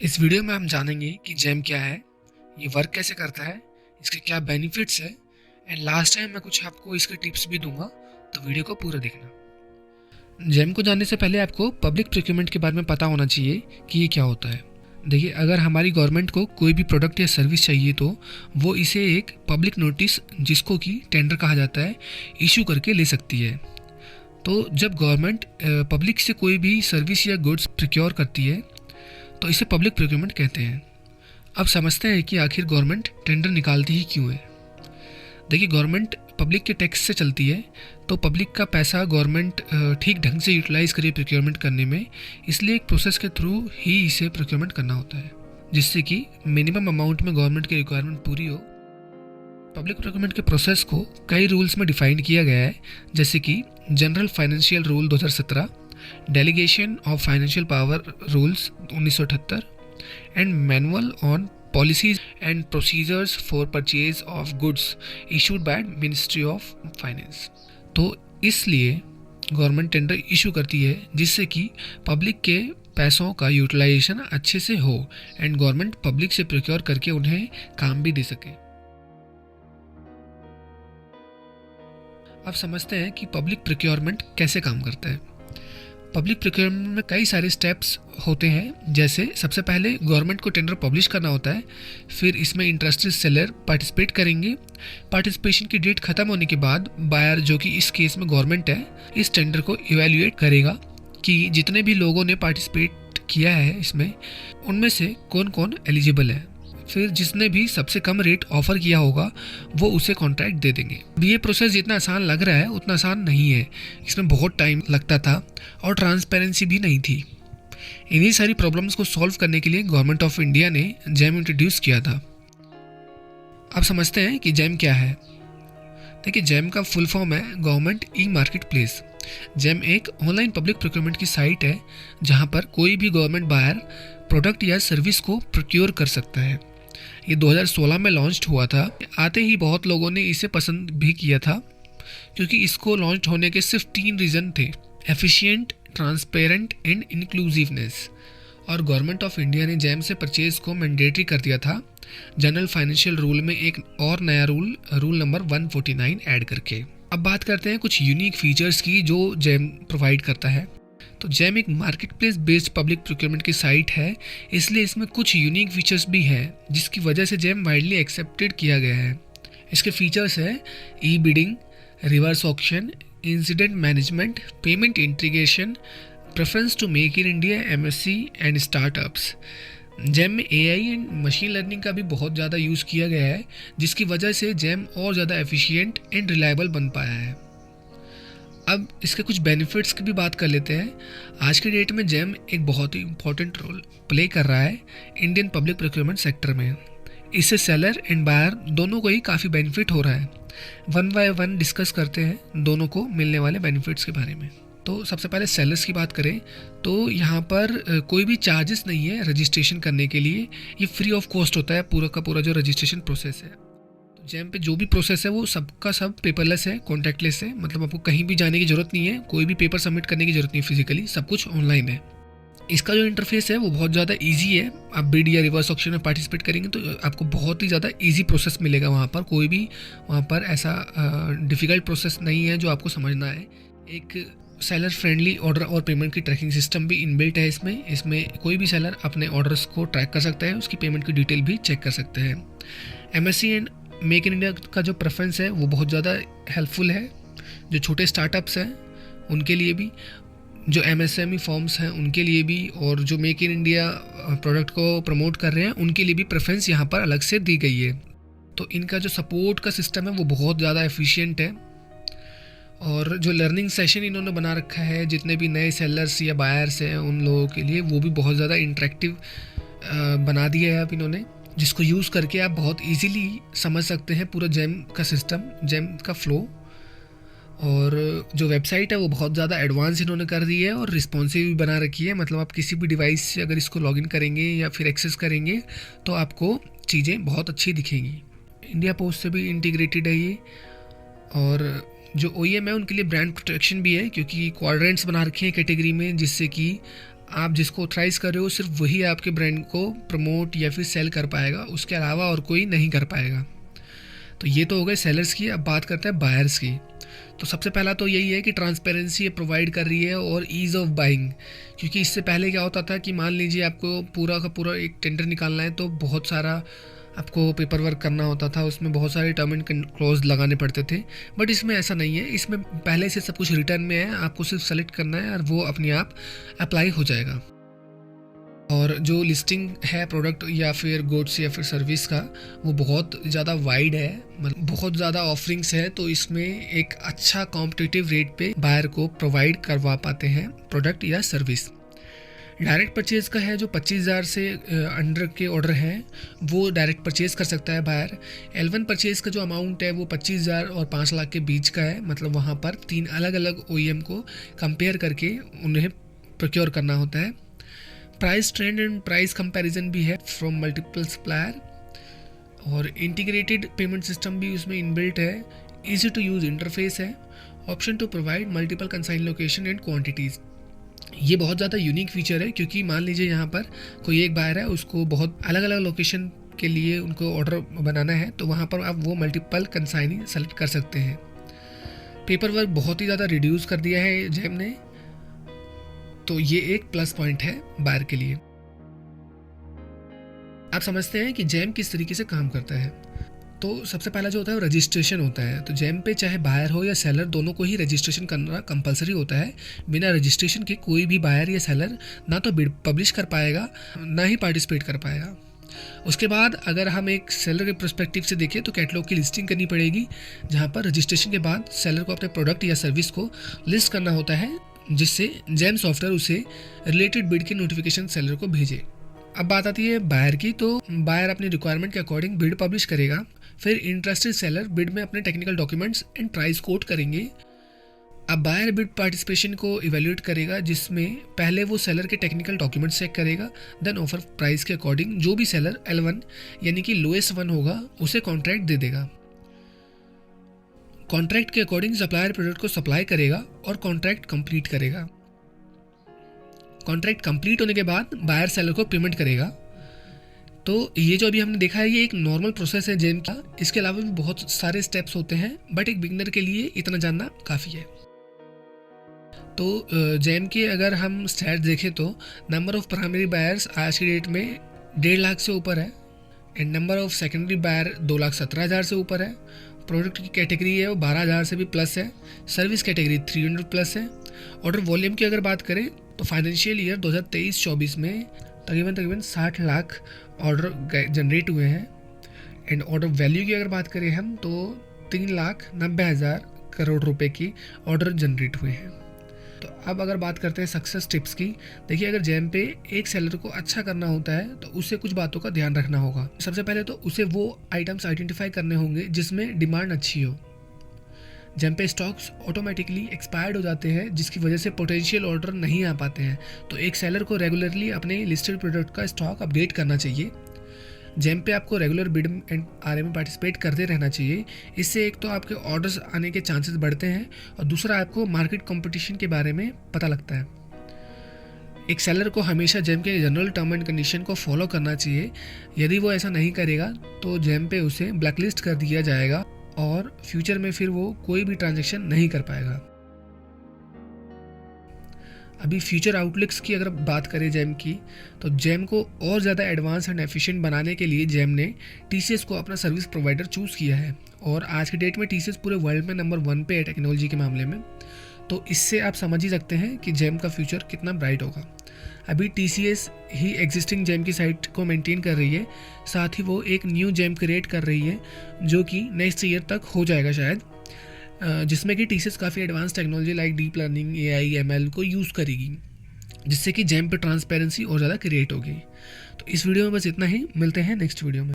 इस वीडियो में हम जानेंगे कि जेम क्या है, ये वर्क कैसे करता है, इसके क्या बेनिफिट्स है एंड लास्ट टाइम मैं कुछ आपको इसके टिप्स भी दूंगा, तो वीडियो को पूरा देखना। जेम को जानने से पहले आपको पब्लिक प्रोक्योरमेंट के बारे में पता होना चाहिए कि ये क्या होता है। देखिए, अगर हमारी गवर्नमेंट को कोई भी प्रोडक्ट या सर्विस चाहिए तो वो इसे एक पब्लिक नोटिस, जिसको कि टेंडर कहा जाता है, इशू करके ले सकती है। तो जब गवर्नमेंट पब्लिक से कोई भी सर्विस या गुड्स प्रोक्योर करती है तो इसे पब्लिक प्रोक्योरमेंट कहते हैं। अब समझते हैं कि आखिर गवर्नमेंट टेंडर निकालती ही क्यों है। देखिए, गवर्नमेंट पब्लिक के टैक्स से चलती है, तो पब्लिक का पैसा गवर्नमेंट ठीक ढंग से यूटिलाइज करे प्रोक्योरमेंट करने में, इसलिए एक प्रोसेस के थ्रू ही इसे प्रोक्योरमेंट करना होता है, जिससे कि मिनिमम अमाउंट में गवर्नमेंट की रिक्वायरमेंट पूरी हो। पब्लिक प्रोक्योरमेंट के प्रोसेस को कई रूल्स में डिफाइन किया गया है, जैसे कि general financial rule 2017, delegation of financial power rules 1978 and manual on policies and procedures for purchase of goods issued by ministry of finance. तो इसलिए गवर्नमेंट टेंडर इशू करती है जिससे कि पब्लिक के पैसों का यूटिलाइजेशन अच्छे से हो एंड गवर्नमेंट पब्लिक से प्रोक्योर करके उन्हें काम भी दे सके। अब समझते हैं कि पब्लिक प्रोक्योरमेंट कैसे काम करता है। पब्लिक प्रोक्योरमेंट में कई सारे स्टेप्स होते हैं, जैसे सबसे पहले गवर्नमेंट को टेंडर पब्लिश करना होता है, फिर इसमें इंटरेस्टेड सेलर पार्टिसिपेट करेंगे। पार्टिसिपेशन की डेट खत्म होने के बाद बायर, जो कि इस केस में गवर्नमेंट है, इस टेंडर को इवैल्यूएट करेगा कि जितने भी लोगों ने पार्टिसिपेट किया है इसमें, उनमें से कौन कौन एलिजिबल है। फिर जिसने भी सबसे कम रेट ऑफर किया होगा वो उसे कॉन्ट्रैक्ट दे देंगे। ये प्रोसेस जितना आसान लग रहा है उतना आसान नहीं है, इसमें बहुत टाइम लगता था और ट्रांसपेरेंसी भी नहीं थी। इन्हीं सारी प्रॉब्लम्स को सॉल्व करने के लिए गवर्नमेंट ऑफ इंडिया ने जेम इंट्रोड्यूस किया था। अब समझते हैं कि जेम क्या है। देखिए, जेम का फुल फॉर्म है government e market place. GeM एक ऑनलाइन पब्लिक प्रोक्योरमेंट की साइट है जहां पर कोई भी गवर्नमेंट बायर प्रोडक्ट या सर्विस को प्रोक्योर कर सकता है। ये 2016 में लॉन्च हुआ था। आते ही बहुत लोगों ने इसे पसंद भी किया था, क्योंकि इसको लॉन्च होने के सिर्फ 3 रीज़न थे: एफिशिएंट, ट्रांसपेरेंट एंड इंक्लूसिवनेस। और गवर्नमेंट ऑफ इंडिया ने जेम से परचेज को मैंडेटरी कर दिया था जनरल फाइनेंशियल रूल में एक और नया रूल नंबर 149 ऐड करके। अब बात करते हैं कुछ यूनिक फीचर्स की जो जेम प्रोवाइड करता है। तो जेम एक market place based public procurement की साइट है, इसलिए इसमें कुछ यूनिक फीचर्स भी हैं जिसकी वजह से जेम वाइडली एक्सेप्टेड किया गया है। इसके फीचर्स है e bidding, reverse auction, incident management, payment integration, preference to make in India, MSC and startups. GeM में एआई एंड मशीन लर्निंग का भी बहुत ज़्यादा यूज़ किया गया है, जिसकी वजह से जेम और ज़्यादा एफिशिएंट एंड रिलायबल बन पाया है। अब इसके कुछ बेनिफिट्स की भी बात कर लेते हैं। आज के डेट में जेम एक बहुत ही इंपॉर्टेंट रोल प्ले कर रहा है इंडियन पब्लिक प्रोक्योरमेंट सेक्टर में। इससे सेलर एंड बायर दोनों को ही काफ़ी बेनिफिट हो रहा है। वन बाय वन डिस्कस करते हैं दोनों को मिलने वाले बेनिफिट्स के बारे में। तो सबसे पहले सेलर्स की बात करें तो यहाँ पर कोई भी चार्जेस नहीं है रजिस्ट्रेशन करने के लिए। ये फ्री ऑफ कॉस्ट होता है पूरा का पूरा जो रजिस्ट्रेशन प्रोसेस है। जेम पे जो भी प्रोसेस है वो सबका सब पेपरलेस है, कॉन्टैक्टलेस है, मतलब आपको कहीं भी जाने की ज़रूरत नहीं है, कोई भी पेपर सबमिट करने की ज़रूरत नहीं है फिजिकली, सब कुछ ऑनलाइन है। इसका जो इंटरफेस है वो बहुत ज़्यादा इजी है। आप बिड या रिवर्स ऑक्शन में पार्टिसिपेट करेंगे तो आपको बहुत ही ज़्यादा इजी प्रोसेस मिलेगा। वहाँ पर कोई भी ऐसा डिफ़िकल्ट प्रोसेस नहीं है जो आपको समझना है। एक सेलर फ्रेंडली ऑर्डर और पेमेंट की ट्रैकिंग सिस्टम भी इनबिल्ट है इसमें कोई भी सेलर अपने ऑर्डर्स को ट्रैक कर सकता है, उसकी पेमेंट की डिटेल भी चेक कर सकते हैं। MSc and make in India का जो प्रेफरेंस है वो बहुत ज़्यादा हेल्पफुल है। जो छोटे स्टार्टअप्स हैं उनके लिए भी, जो एमएसएमई फॉर्म्स हैं उनके लिए भी, और जो मेक इन इंडिया प्रोडक्ट को प्रमोट कर रहे हैं उनके लिए भी प्रेफरेंस यहाँ पर अलग से दी गई है। तो इनका जो सपोर्ट का सिस्टम है वो बहुत ज़्यादा एफिशिएंट है। और जो लर्निंग सेशन इन्होंने बना रखा है जितने भी नए सेलर्स या बायर्स हैं उन लोगों के लिए, वो भी बहुत ज़्यादा इंटरेक्टिव बना दिया है अब इन्होंने, जिसको यूज़ करके आप बहुत इजीली समझ सकते हैं पूरा जेम का सिस्टम, जेम का फ्लो। और जो वेबसाइट है वो बहुत ज़्यादा एडवांस इन्होंने कर दी है और रिस्पॉन्सिव भी बना रखी है। मतलब आप किसी भी डिवाइस से अगर इसको लॉगिन करेंगे या फिर एक्सेस करेंगे तो आपको चीज़ें बहुत अच्छी दिखेंगी। इंडिया पोस्ट से भी इंटीग्रेटेड है ये। और जो OEM है उनके लिए ब्रांड प्रोटेक्शन भी है, क्योंकि क्वाड्रेंट्स बना रखे हैं कैटेगरी में, जिससे कि आप जिसको ऑथराइज़ कर रहे हो सिर्फ वही आपके ब्रांड को प्रमोट या फिर सेल कर पाएगा, उसके अलावा और कोई नहीं कर पाएगा। तो ये तो हो गए सेलर्स की। अब बात करते हैं बायर्स की। तो सबसे पहला तो यही है कि ट्रांसपेरेंसी ये प्रोवाइड कर रही है और ईज़ ऑफ बाइंग, क्योंकि इससे पहले क्या होता था कि मान लीजिए आपको पूरा का पूरा एक टेंडर निकालना है तो बहुत सारा आपको पेपर वर्क करना होता था, उसमें बहुत सारे टर्म एंड क्लॉज लगाने पड़ते थे। बट इसमें ऐसा नहीं है, इसमें पहले से सब कुछ रिटर्न में है, आपको सिर्फ सेलेक्ट करना है और वो अपने आप अप्लाई हो जाएगा। और जो लिस्टिंग है प्रोडक्ट या फिर गुड्स या फिर सर्विस का, वो बहुत ज़्यादा वाइड है, मतलब बहुत ज़्यादा ऑफरिंग्स है। तो इसमें एक अच्छा कॉम्पिटिटिव रेट पे बायर को प्रोवाइड करवा पाते हैं प्रोडक्ट या सर्विस। डायरेक्ट परचेज का है, जो 25,000 से अंडर के ऑर्डर हैं वो डायरेक्ट परचेज कर सकता है बायर। L1 परचेज का जो अमाउंट है वो 25,000 और 5 लाख के बीच का है, मतलब वहाँ पर 3 अलग अलग OEM को कंपेयर करके उन्हें प्रोक्योर करना होता है। Price trend and price comparison भी है फ्रॉम मल्टीपल सप्लायर, और इंटीग्रेटेड पेमेंट सिस्टम भी उसमें इनबिल्ट है। इजी टू यूज़ इंटरफेस है। Option to provide multiple consign location and quantities. ये बहुत ज़्यादा यूनिक फीचर है, क्योंकि मान लीजिए यहाँ पर कोई एक बायर है, उसको बहुत अलग अलग लोकेशन के लिए उनको ऑर्डर बनाना है, तो वहाँ पर आप वो मल्टीपल कंसाइनिंग सेलेक्ट कर सकते हैं। पेपर वर्क बहुत ही ज़्यादा रिड्यूस कर दिया है जेम ने, तो ये एक प्लस पॉइंट है बायर के लिए। आप समझते हैं कि जेम किस तरीके से काम करता है। तो सबसे पहला जो होता है वो रजिस्ट्रेशन होता है। तो जेम पे चाहे बायर हो या सेलर, दोनों को ही रजिस्ट्रेशन करना कंपलसरी होता है। बिना रजिस्ट्रेशन के कोई भी बायर या सेलर ना तो बिड पब्लिश कर पाएगा, ना ही पार्टिसिपेट कर पाएगा। उसके बाद अगर हम एक सेलर के पर्सपेक्टिव से देखें तो कैटलॉग की लिस्टिंग करनी पड़ेगी, जहाँ पर रजिस्ट्रेशन के बाद सेलर को अपने प्रोडक्ट या सर्विस को लिस्ट करना होता है, जिससे जेम सॉफ्टवेयर उसे रिलेटेड बिड की नोटिफिकेशन सेलर को भेजे। अब बात आती है बायर की। तो बायर अपनी रिक्वायरमेंट के अकॉर्डिंग बिड पब्लिश करेगा, फिर इंटरेस्टेड सेलर बिड में अपने technical documents and price quote करेंगे। अब बायर बिड पार्टिसिपेशन को इवेल्युएट करेगा, जिसमें पहले वो सेलर के टेक्निकल डॉक्यूमेंट्स चेक करेगा, देन ऑफर प्राइस के अकॉर्डिंग जो भी सेलर L1 यानी कि लोएस्ट वन होगा उसे कॉन्ट्रैक्ट दे देगा। कॉन्ट्रैक्ट के अकॉर्डिंग सप्लायर प्रोडक्ट को सप्लाई करेगा और कॉन्ट्रैक्ट कंप्लीट करेगा। कॉन्ट्रैक्ट कंप्लीट होने के बाद बायर सेलर को पेमेंट करेगा। तो ये जो अभी हमने देखा है ये एक नॉर्मल प्रोसेस है जेम का। इसके अलावा भी बहुत सारे स्टेप्स होते हैं, बट एक बिगनर के लिए इतना जानना काफ़ी है। तो जेम के अगर हम स्टैट्स देखें तो नंबर ऑफ प्राइमरी बायर्स आज की डेट में 1.5 लाख से ऊपर है, and number of secondary buyer 2,17,000 से ऊपर है। प्रोडक्ट की कैटेगरी है वो 12,000 से भी प्लस है। सर्विस कैटेगरी 300 प्लस है। ऑर्डर वॉल्यूम की अगर बात करें तो फाइनेंशियल ईयर 2023-24 में तकरीबन 60 लाख ऑर्डर जनरेट हुए हैं। एंड ऑर्डर वैल्यू की अगर बात करें हम तो 3,90,000 करोड़ रुपए की ऑर्डर जनरेट हुए हैं। तो अब अगर बात करते हैं सक्सेस टिप्स की, देखिए अगर जेम पे एक सेलर को अच्छा करना होता है तो उसे कुछ बातों का ध्यान रखना होगा। सबसे पहले तो उसे वो आइटम्स आइडेंटिफाई करने होंगे जिसमें डिमांड अच्छी हो। जेम पे स्टॉक्स ऑटोमेटिकली एक्सपायर्ड हो जाते हैं, जिसकी वजह से पोटेंशियल ऑर्डर नहीं आ पाते हैं। तो एक सेलर को रेगुलरली अपने लिस्टेड प्रोडक्ट का स्टॉक अपडेट करना चाहिए। जेम पे आपको रेगुलर बिड एंड RA में पार्टिसिपेट करते रहना चाहिए। इससे एक तो आपके ऑर्डर्स आने के चांसेस बढ़ते हैं, और दूसरा आपको मार्केट कंपटीशन के बारे में पता लगता है। एक सेलर को हमेशा जेम के जनरल टर्म एंड कंडीशन को फॉलो करना चाहिए। यदि वो ऐसा नहीं करेगा तो जेम पे उसे ब्लैकलिस्ट कर दिया जाएगा, और फ्यूचर में फिर वो कोई भी ट्रांजैक्शन नहीं कर पाएगा। अभी फ्यूचर आउटलुक्स की अगर बात करें जेम की, तो जेम को और ज़्यादा एडवांस एंड एफिशिएंट बनाने के लिए जेम ने TCS को अपना सर्विस प्रोवाइडर चूज़ किया है, और आज की डेट में TCS पूरे वर्ल्ड में नंबर 1 पे है टेक्नोलॉजी के मामले में। तो इससे आप समझ ही सकते हैं कि जेम का फ्यूचर कितना ब्राइट होगा। अभी TCS ही एग्जिस्टिंग जेम की साइट को मेंटेन कर रही है, साथ ही वो एक न्यू जेम क्रिएट कर रही है जो कि नेक्स्ट ईयर तक हो जाएगा शायद, जिसमें कि TCS काफ़ी advance technology like deep learning, AI, ML को यूज़ करेगी, जिससे कि जेम पे ट्रांसपेरेंसी और ज़्यादा क्रिएट होगी। तो इस वीडियो में बस इतना ही, मिलते हैं नेक्स्ट वीडियो में।